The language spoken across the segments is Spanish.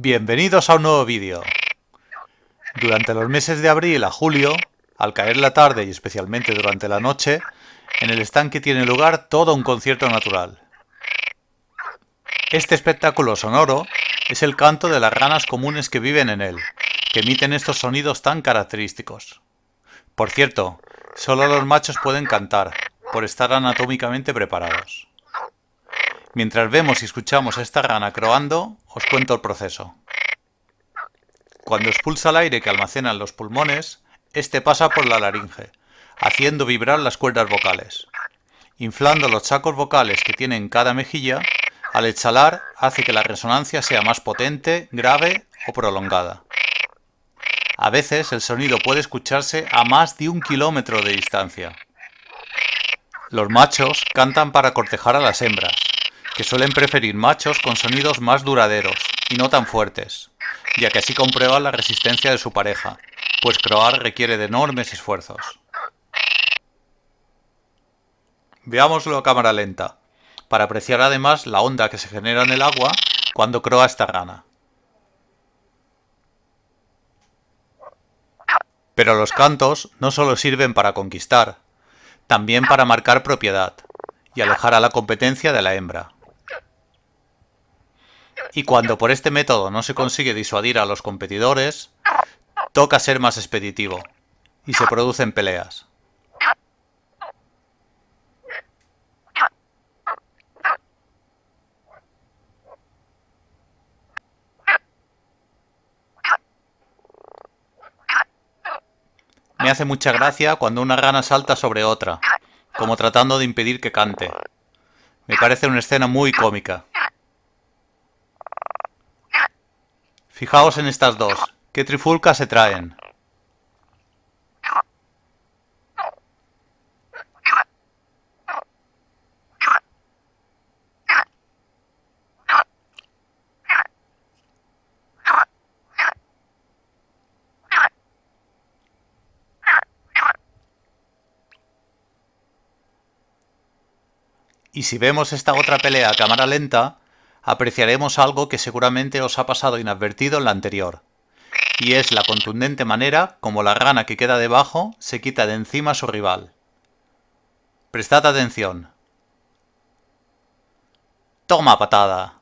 Bienvenidos a un nuevo vídeo. Durante los meses de abril a julio, al caer la tarde y especialmente durante la noche, en el estanque tiene lugar todo un concierto natural. Este espectáculo sonoro es el canto de las ranas comunes que viven en él, que emiten estos sonidos tan característicos. Por cierto, solo los machos pueden cantar, por estar anatómicamente preparados. Mientras vemos y escuchamos a esta rana croando, os cuento el proceso. Cuando expulsa el aire que almacena en los pulmones, este pasa por la laringe, haciendo vibrar las cuerdas vocales. Inflando los sacos vocales que tiene en cada mejilla, al exhalar hace que la resonancia sea más potente, grave o prolongada. A veces el sonido puede escucharse a más de 1 kilómetro de distancia. Los machos cantan para cortejar a las hembras, que suelen preferir machos con sonidos más duraderos y no tan fuertes, ya que así comprueban la resistencia de su pareja, pues croar requiere de enormes esfuerzos. Veámoslo a cámara lenta, para apreciar además la onda que se genera en el agua cuando croa esta rana. Pero los cantos no solo sirven para conquistar, también para marcar propiedad y alejar a la competencia de la hembra. Y cuando por este método no se consigue disuadir a los competidores, toca ser más expeditivo, y se producen peleas. Me hace mucha gracia cuando una rana salta sobre otra, como tratando de impedir que cante. Me parece una escena muy cómica. Fijaos en estas dos, qué trifulca se traen. Y si vemos esta otra pelea a cámara lenta, apreciaremos algo que seguramente os ha pasado inadvertido en la anterior, y es la contundente manera como la rana que queda debajo se quita de encima a su rival. Prestad atención. ¡Toma patada!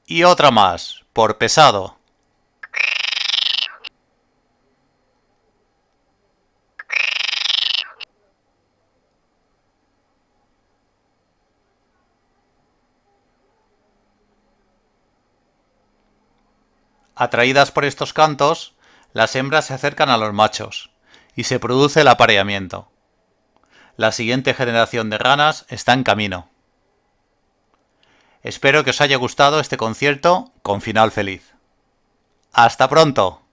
Y otra más, por pesado. Atraídas por estos cantos, las hembras se acercan a los machos, y se produce el apareamiento. La siguiente generación de ranas está en camino. Espero que os haya gustado este concierto con final feliz. ¡Hasta pronto!